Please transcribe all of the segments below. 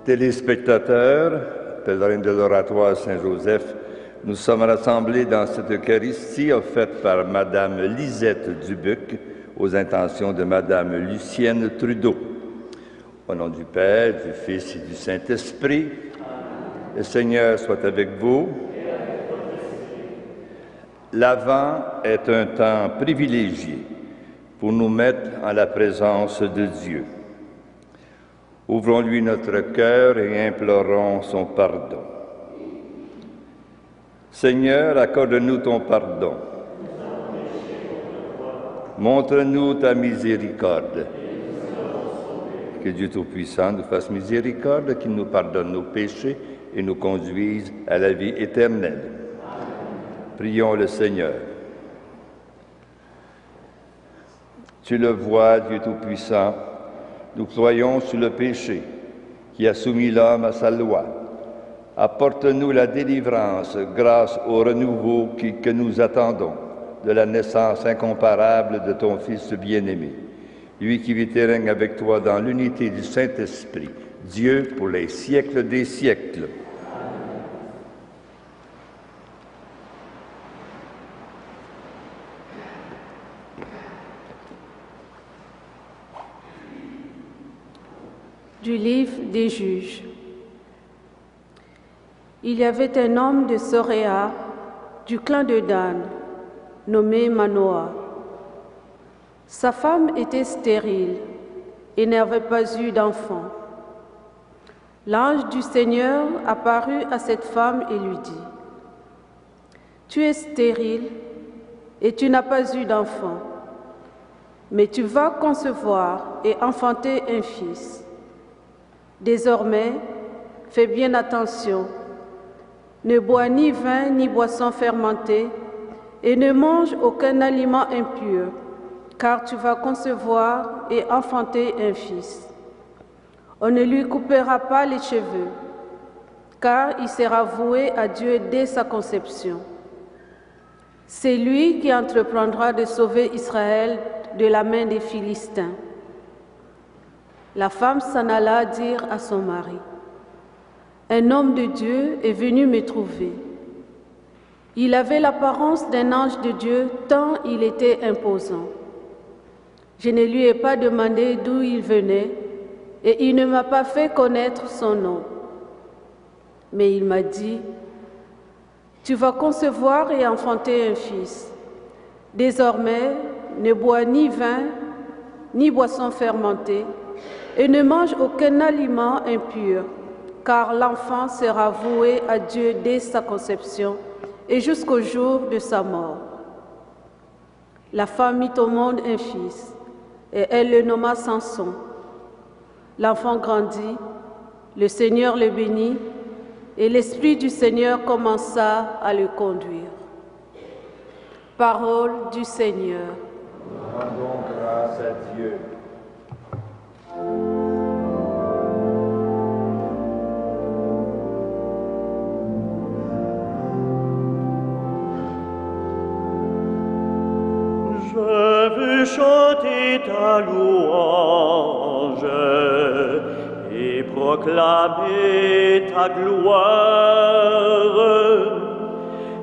Téléspectateurs, pèlerins de l'Oratoire Saint-Joseph, nous sommes rassemblés dans cette Eucharistie offerte par Madame Lisette Dubuc aux intentions de Madame Lucienne Trudeau. Au nom du Père, du Fils et du Saint-Esprit, le Seigneur soit avec vous. L'Avent est un temps privilégié pour nous mettre en la présence de Dieu. Ouvrons-lui notre cœur et implorons son pardon. Seigneur, accorde-nous ton pardon. Montre-nous ta miséricorde. Que Dieu Tout-Puissant nous fasse miséricorde, qu'il nous pardonne nos péchés et nous conduise à la vie éternelle. Prions le Seigneur. Tu le vois, Dieu Tout-Puissant, nous ployons sur le péché qui a soumis l'homme à sa loi. Apporte-nous la délivrance grâce au renouveau que nous attendons de la naissance incomparable de ton Fils bien-aimé, lui qui vit et règne avec toi dans l'unité du Saint-Esprit, Dieu pour les siècles des siècles. Du livre des Juges. Il y avait un homme de Soréa, du clan de Dan, nommé Manoah. Sa femme était stérile et n'avait pas eu d'enfant. L'ange du Seigneur apparut à cette femme et lui dit : « Tu es stérile et tu n'as pas eu d'enfant, mais tu vas concevoir et enfanter un fils. Désormais, fais bien attention, ne bois ni vin ni boisson fermentée et ne mange aucun aliment impur, car tu vas concevoir et enfanter un fils. On ne lui coupera pas les cheveux, car il sera voué à Dieu dès sa conception. C'est lui qui entreprendra de sauver Israël de la main des Philistins. » La femme s'en alla dire à son mari : « Un homme de Dieu est venu me trouver. Il avait l'apparence d'un ange de Dieu tant il était imposant. Je ne lui ai pas demandé d'où il venait et il ne m'a pas fait connaître son nom. Mais il m'a dit : « Tu vas concevoir et enfanter un fils. Désormais, ne bois ni vin ni boisson fermentée et ne mange aucun aliment impur, car l'enfant sera voué à Dieu dès sa conception et jusqu'au jour de sa mort. » La femme mit au monde un fils, et elle le nomma Samson. L'enfant grandit, le Seigneur le bénit, et l'Esprit du Seigneur commença à le conduire. Parole du Seigneur. Rendons grâce à Dieu. Je veux chanter ta louange et proclamer ta gloire.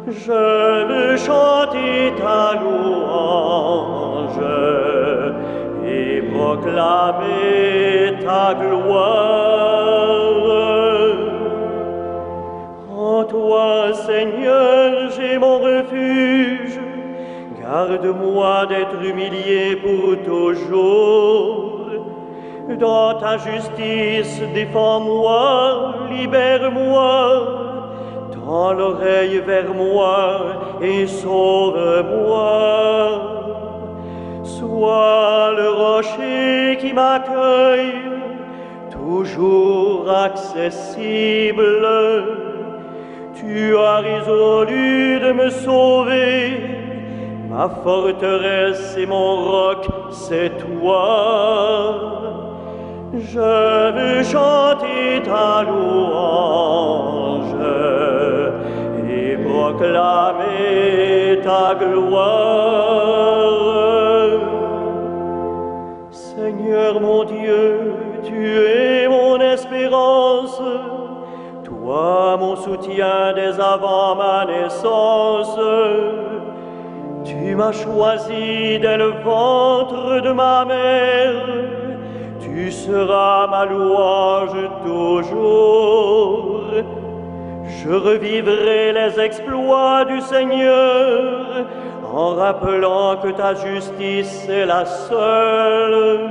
Je veux chanter ta louange et proclamer ta gloire. En toi, Seigneur, j'ai mon refuge. Garde-moi d'être humilié pour toujours. Dans ta justice, défends-moi, libère-moi. Tends l'oreille vers moi et sauve-moi. Sois le rocher qui m'accueille, toujours accessible. Tu as résolu de me sauver. Ma forteresse et mon roc, c'est toi. Je veux chanter ta louange et proclamer ta gloire. Seigneur mon Dieu, tu es mon espérance. mon soutien dès avant ma naissance. Tu m'as choisi dès le ventre de ma mère. Tu seras ma louange toujours. Je revivrai les exploits du Seigneur en rappelant que ta justice est la seule.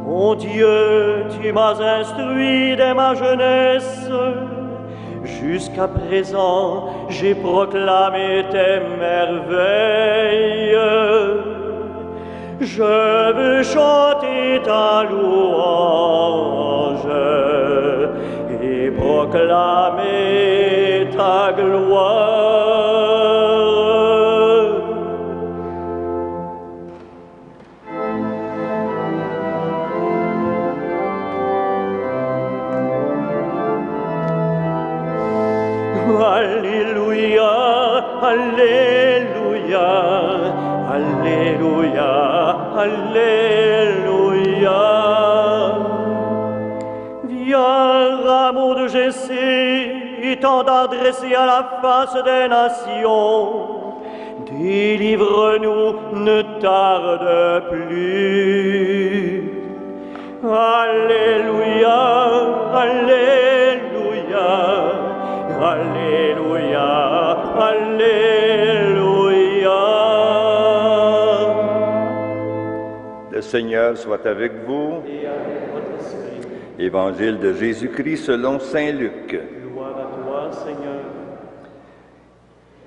Mon Dieu, tu m'as instruit dès ma jeunesse. Jusqu'à présent, j'ai proclamé tes merveilles. Je veux chanter ta louange et proclamer ta gloire. Alléluia, Alléluia, Alléluia, Alléluia. Viens, rameau de Jessé, étendard dressé à la face des nations, délivre-nous, ne tarde plus. Alléluia, Alléluia, Alléluia, Alléluia. Le Seigneur soit avec vous. Et avec votre esprit. Évangile de Jésus-Christ selon saint Luc. Gloire à toi, Seigneur.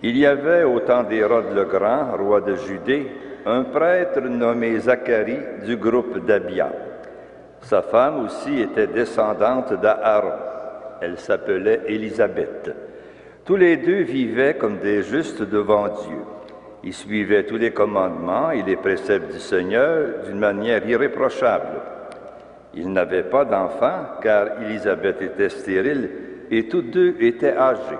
Il y avait au temps d'Hérode le Grand, roi de Judée, un prêtre nommé Zacharie du groupe d'Abia. Sa femme aussi était descendante d'Aaron. Elle s'appelait Élisabeth. Tous les deux vivaient comme des justes devant Dieu. Ils suivaient tous les commandements et les préceptes du Seigneur d'une manière irréprochable. Ils n'avaient pas d'enfants, car Élisabeth était stérile et tous deux étaient âgés.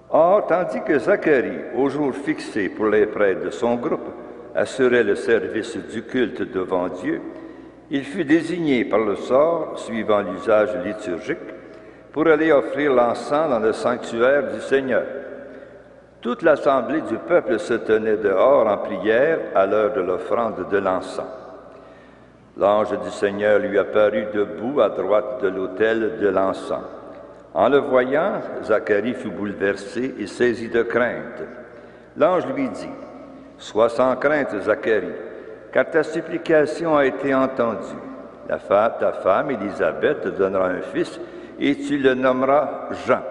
Or, tandis que Zacharie, au jour fixé pour les prêtres de son groupe, assurait le service du culte devant Dieu, il fut désigné par le sort, suivant l'usage liturgique, pour aller offrir l'encens dans le sanctuaire du Seigneur. Toute l'assemblée du peuple se tenait dehors en prière à l'heure de l'offrande de l'encens. L'ange du Seigneur lui apparut debout à droite de l'autel de l'encens. En le voyant, Zacharie fut bouleversé et saisi de crainte. L'ange lui dit, « Sois sans crainte, Zacharie, car ta supplication a été entendue. Ta femme, Élisabeth, te donnera un fils, et tu le nommeras Jean.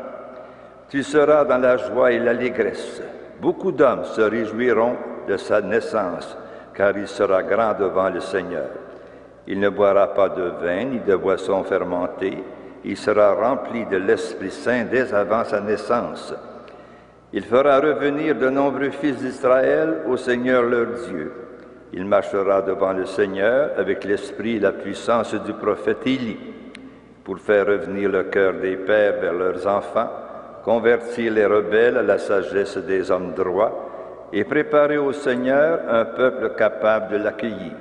Tu seras dans la joie et l'allégresse. Beaucoup d'hommes se réjouiront de sa naissance, car il sera grand devant le Seigneur. Il ne boira pas de vin ni de boisson fermentée. Il sera rempli de l'Esprit Saint dès avant sa naissance. Il fera revenir de nombreux fils d'Israël au Seigneur leur Dieu. Il marchera devant le Seigneur avec l'esprit et la puissance du prophète Élie, pour faire revenir le cœur des pères vers leurs enfants, convertir les rebelles à la sagesse des hommes droits et préparer au Seigneur un peuple capable de l'accueillir. »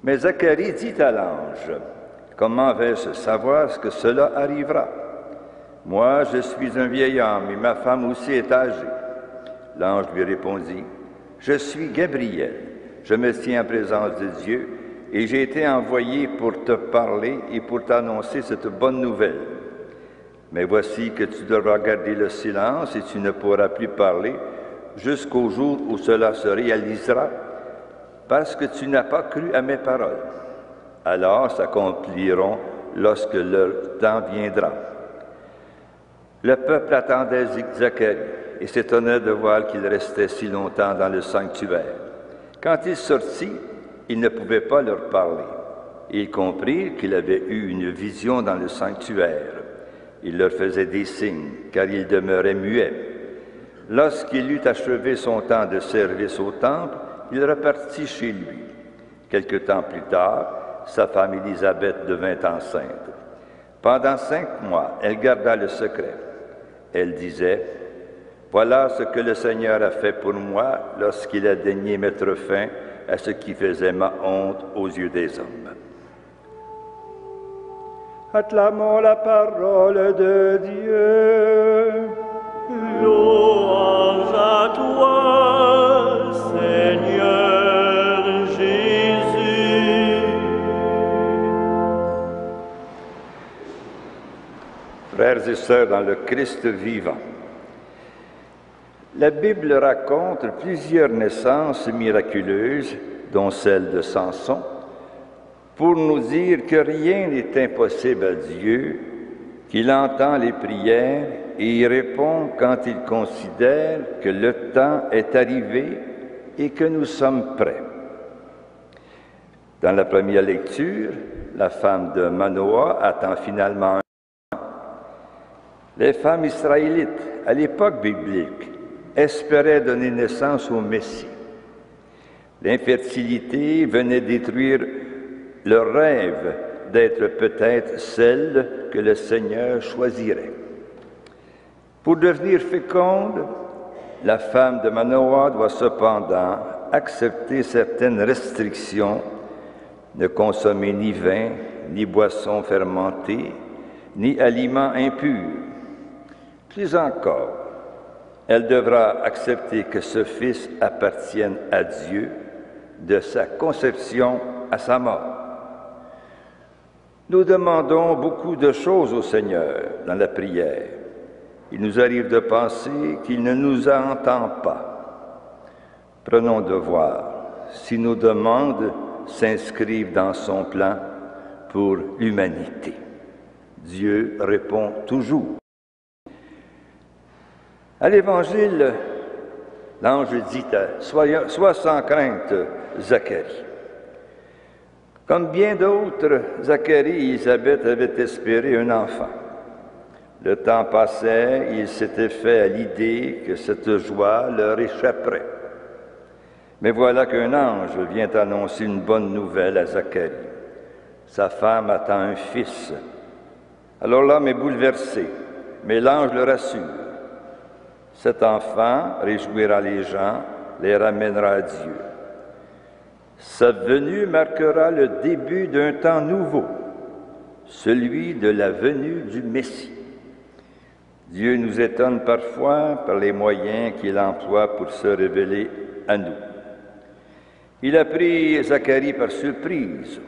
Mais Zacharie dit à l'ange, « Comment vais-je savoir que cela arrivera? Moi, je suis un vieil homme et ma femme aussi est âgée. » L'ange lui répondit, « Je suis Gabriel, je me tiens en présence de Dieu, et j'ai été envoyé pour te parler et pour t'annoncer cette bonne nouvelle. Mais voici que tu devras garder le silence et tu ne pourras plus parler jusqu'au jour où cela se réalisera, parce que tu n'as pas cru à mes paroles. Alors s'accompliront lorsque leur temps viendra. » Le peuple attendait Zacharie et s'étonnait de voir qu'il restait si longtemps dans le sanctuaire. Quand il sortit, il ne pouvait pas leur parler. Ils comprirent qu'il avait eu une vision dans le sanctuaire. Il leur faisait des signes, car il demeurait muet. Lorsqu'il eut achevé son temps de service au temple, il repartit chez lui. Quelque temps plus tard, sa femme Élisabeth devint enceinte. Pendant 5 mois, elle garda le secret. Elle disait, « Voilà ce que le Seigneur a fait pour moi lorsqu'il a daigné mettre fin à ce qui faisait ma honte aux yeux des hommes. » Acclamons la parole de Dieu. Louange à toi, Seigneur Jésus. Frères et sœurs dans le Christ vivant, la Bible raconte plusieurs naissances miraculeuses, dont celle de Samson, pour nous dire que rien n'est impossible à Dieu, qu'il entend les prières et y répond quand il considère que le temps est arrivé et que nous sommes prêts. Dans la première lecture, la femme de Manoah attend finalement un enfant. Les femmes israélites, à l'époque biblique, espéraient donner naissance au Messie. L'infertilité venait détruire leur rêve d'être peut-être celle que le Seigneur choisirait. Pour devenir féconde, la femme de Manoah doit cependant accepter certaines restrictions, ne consommer ni vin, ni boissons fermentées, ni aliments impurs. Plus encore, elle devra accepter que ce fils appartienne à Dieu de sa conception à sa mort. Nous demandons beaucoup de choses au Seigneur dans la prière. Il nous arrive de penser qu'il ne nous entend pas. Prenons de voir si nos demandes s'inscrivent dans son plan pour l'humanité. Dieu répond toujours. À l'Évangile, l'ange dit « Sois sans crainte, Zacharie ». Comme bien d'autres, Zacharie et Élisabeth avaient espéré un enfant. Le temps passait et ils s'étaient fait à l'idée que cette joie leur échapperait. Mais voilà qu'un ange vient annoncer une bonne nouvelle à Zacharie. Sa femme attend un fils. Alors l'homme est bouleversé, mais l'ange le rassure. Cet enfant réjouira les gens, les ramènera à Dieu. Sa venue marquera le début d'un temps nouveau, celui de la venue du Messie. Dieu nous étonne parfois par les moyens qu'il emploie pour se révéler à nous. Il a pris Zacharie par surprise,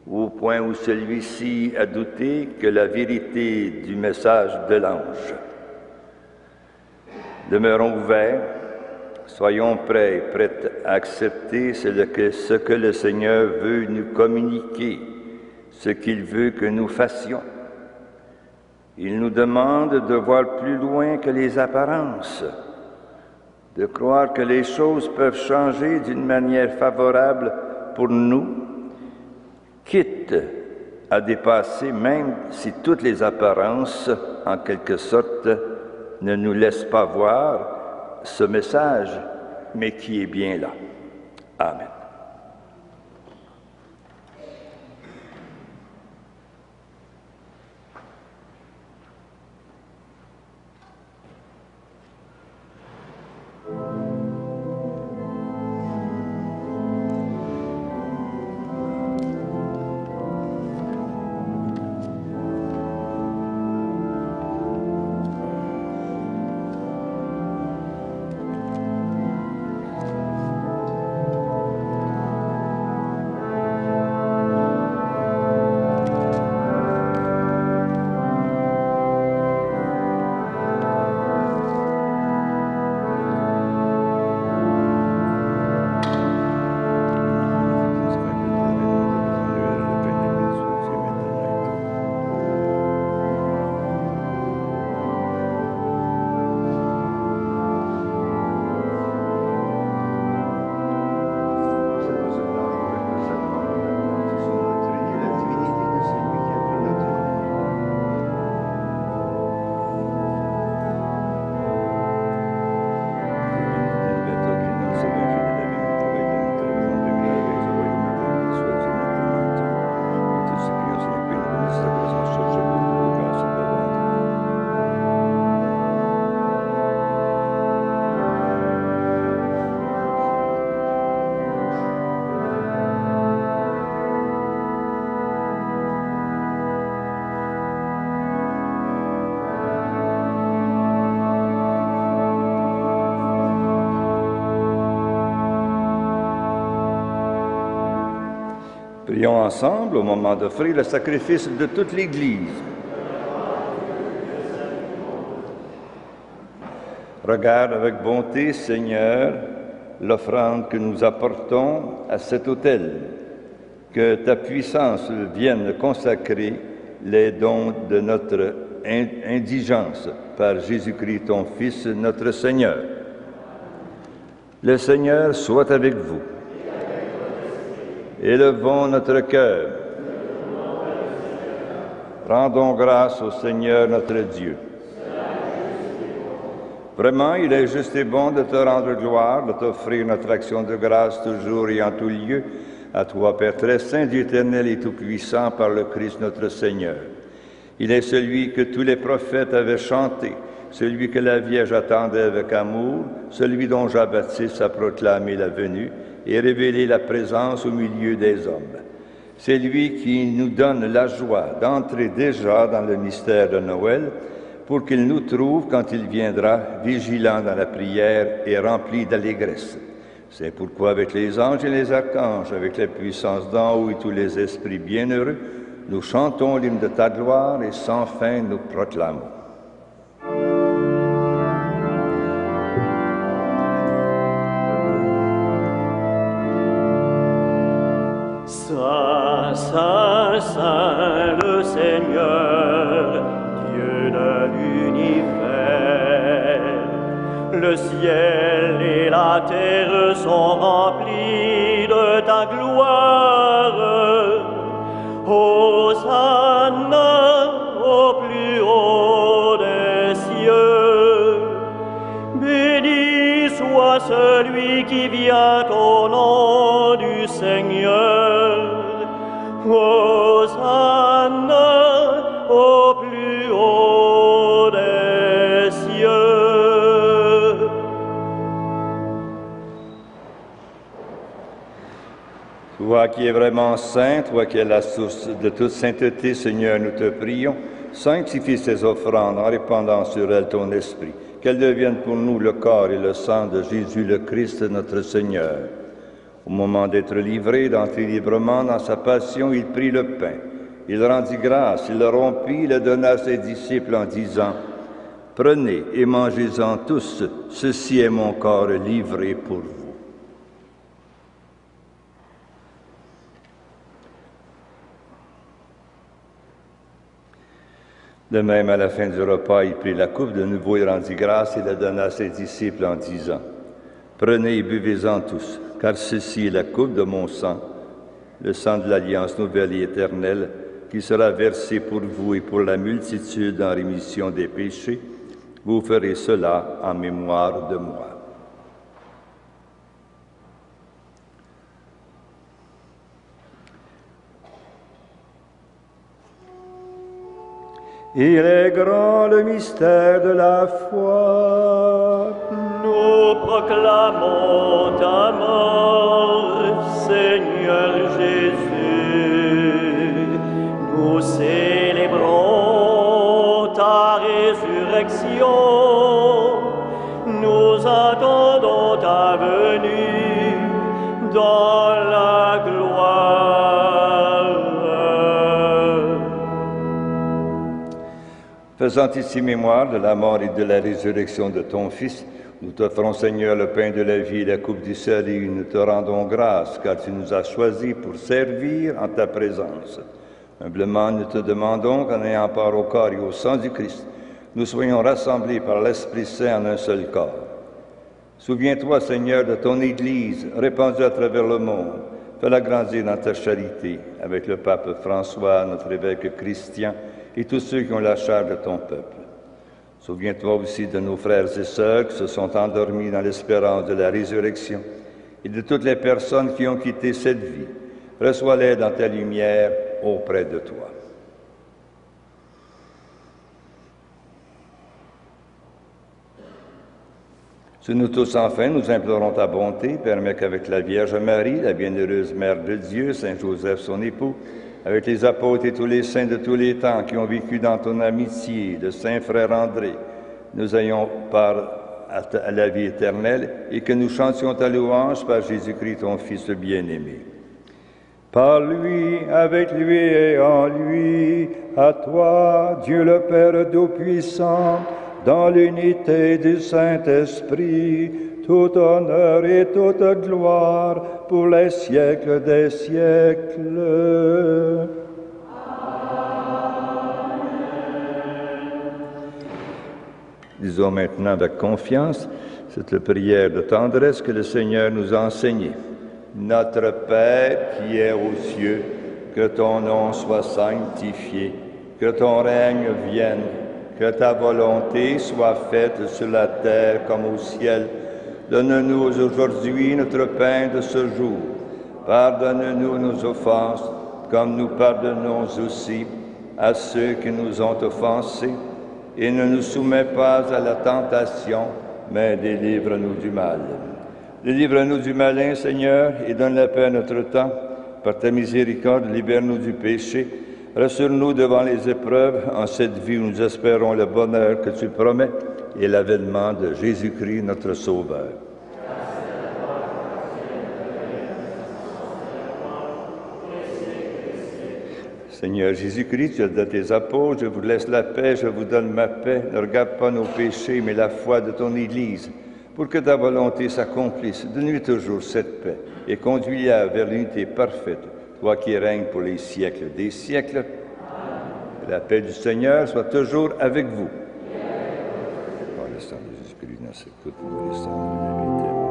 au point où celui-ci a douté que la vérité du message de l'ange. Demeurons ouverts, soyons prêts et prêtes à accepter ce que le Seigneur veut nous communiquer, ce qu'il veut que nous fassions. Il nous demande de voir plus loin que les apparences, de croire que les choses peuvent changer d'une manière favorable pour nous, quitte à dépasser même si toutes les apparences, en quelque sorte, ne nous laissent pas voir ce message, mais qui est bien là. Amen. Prions ensemble au moment d'offrir le sacrifice de toute l'Église. Regarde avec bonté, Seigneur, l'offrande que nous apportons à cet autel. Que ta puissance vienne consacrer les dons de notre indigence par Jésus-Christ, ton Fils, notre Seigneur. Le Seigneur soit avec vous. Élevons notre cœur. Rendons grâce au Seigneur notre Dieu. Vraiment, il est juste et bon de te rendre gloire, de t'offrir notre action de grâce toujours et en tout lieu, à toi, Père très saint, Dieu éternel et tout-puissant, par le Christ notre Seigneur. Il est celui que tous les prophètes avaient chanté, celui que la Vierge attendait avec amour, celui dont Jean-Baptiste a proclamé la venue et révélé la présence au milieu des hommes. C'est lui qui nous donne la joie d'entrer déjà dans le mystère de Noël, pour qu'il nous trouve, quand il viendra, vigilants dans la prière et remplis d'allégresse. C'est pourquoi, avec les anges et les archanges, avec les puissances d'en haut et tous les esprits bienheureux, nous chantons l'hymne de ta gloire et sans fin nous proclamons. Saint, Saint, Saint, le Seigneur, Dieu de l'univers, le ciel et la terre sont remplis de ta gloire. Hosanna au plus haut des cieux. Béni soit celui qui vient au nom du Seigneur. Hosanna au plus haut des cieux. Toi qui es vraiment saint, toi qui es la source de toute sainteté, Seigneur, nous te prions, sanctifie ces offrandes en répandant sur elles ton esprit, qu'elles deviennent pour nous le corps et le sang de Jésus le Christ, notre Seigneur. Au moment d'être livré, d'entrer librement dans sa passion, il prit le pain. Il rendit grâce, il le rompit, il le donna à ses disciples en disant, « Prenez et mangez-en tous, ceci est mon corps livré pour vous. » De même, à la fin du repas, il prit la coupe, de nouveau il rendit grâce et la donna à ses disciples en disant, « Prenez et buvez-en tous, car ceci est la coupe de mon sang, le sang de l'alliance nouvelle et éternelle, qui sera versé pour vous et pour la multitude en rémission des péchés. Vous ferez cela en mémoire de moi. » Il est grand le mystère de la foi. Nous proclamons ta mort, Seigneur Jésus. Nous célébrons ta résurrection. Nous attendons ta venue dans la gloire. Faisant ici mémoire de la mort et de la résurrection de ton Fils, nous t'offrons, Seigneur, le pain de la vie et la coupe du salut. Nous te rendons grâce, car tu nous as choisis pour servir en ta présence. Humblement, nous te demandons qu'en ayant part au corps et au sang du Christ, nous soyons rassemblés par l'Esprit Saint en un seul corps. Souviens-toi, Seigneur, de ton Église répandue à travers le monde. Fais-la grandir dans ta charité, avec le pape François, notre évêque Christian, et tous ceux qui ont la charge de ton peuple. Souviens-toi aussi de nos frères et sœurs qui se sont endormis dans l'espérance de la résurrection et de toutes les personnes qui ont quitté cette vie. Reçois-les dans ta lumière auprès de toi. Sur nous tous, enfin, nous implorons ta bonté. Permets qu'avec la Vierge Marie, la bienheureuse Mère de Dieu, Saint Joseph, son époux, avec les apôtres et tous les saints de tous les temps qui ont vécu dans ton amitié, le Saint Frère André, nous ayons part à la vie éternelle et que nous chantions ta louange par Jésus-Christ, ton Fils bien-aimé. par lui, avec lui et en lui, à toi, Dieu le Père Tout-Puissant, dans l'unité du Saint-Esprit, tout honneur et toute gloire pour les siècles des siècles. Disons maintenant avec confiance cette prière de tendresse que le Seigneur nous a enseignée. Notre Père qui es aux cieux, que ton nom soit sanctifié, que ton règne vienne, que ta volonté soit faite sur la terre comme au ciel. Donne-nous aujourd'hui notre pain de ce jour. Pardonne-nous nos offenses, comme nous pardonnons aussi à ceux qui nous ont offensés. Et ne nous soumets pas à la tentation, mais délivre-nous du mal. Délivre-nous du malin, Seigneur, et donne la paix à notre temps. Par ta miséricorde, libère-nous du péché. Rassure-nous devant les épreuves. En cette vie, nous espérons le bonheur que tu promets et l'avènement de Jésus-Christ, notre Sauveur. Seigneur Jésus-Christ, tu as dit à tes apôtres, je vous laisse la paix, je vous donne ma paix. Ne regarde pas nos péchés, mais la foi de ton Église, pour que ta volonté s'accomplisse. Donne-lui toujours cette paix et conduis-la vers l'unité parfaite, toi qui règnes pour les siècles des siècles. Que la paix du Seigneur soit toujours avec vous. Par le sang de Jésus-Christ, dans cette coupe, nous laissons de la vie éternelle.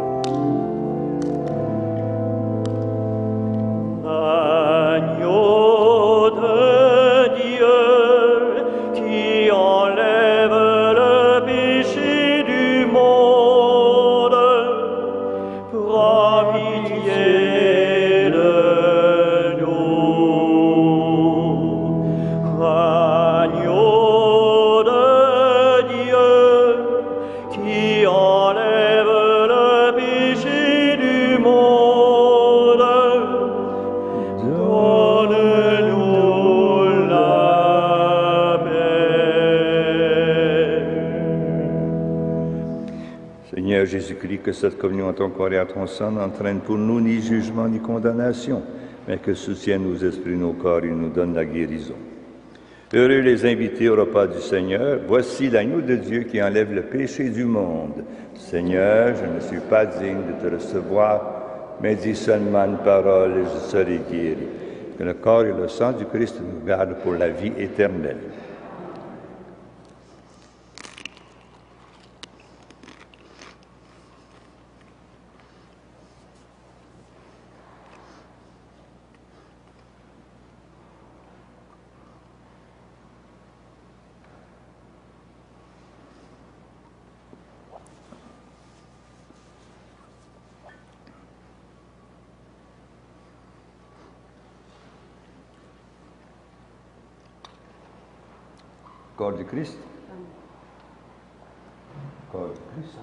Jésus-Christ, que cette communion à ton corps et à ton sang n'entraîne pour nous ni jugement ni condamnation, mais que soutienne nos esprits, nos corps et nous donne la guérison. Heureux les invités au repas du Seigneur, voici l'agneau de Dieu qui enlève le péché du monde. Seigneur, je ne suis pas digne de te recevoir, mais dis seulement une parole et je serai guéri. Que le corps et le sang du Christ nous gardent pour la vie éternelle. Corps du Christ. Corps du Christ.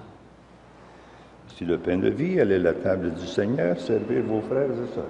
Si le pain de vie, elle est la table du Seigneur, servez vos frères et sœurs.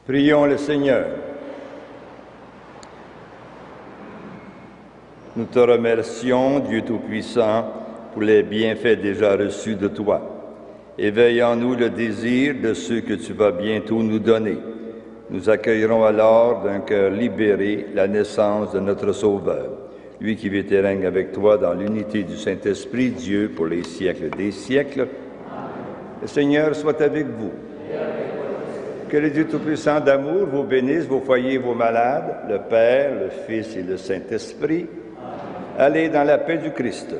Prions le Seigneur. Nous te remercions, Dieu Tout-Puissant, pour les bienfaits déjà reçus de toi. Éveille en nous le désir de ceux que tu vas bientôt nous donner. Nous accueillerons alors d'un cœur libéré la naissance de notre Sauveur, lui qui vit et règne avec toi dans l'unité du Saint-Esprit, Dieu, pour les siècles des siècles. Le Seigneur soit avec vous. Que le Dieu Tout-Puissant d'amour vous bénisse, vos foyers, vos malades, le Père, le Fils et le Saint-Esprit. Allez dans la paix du Christ.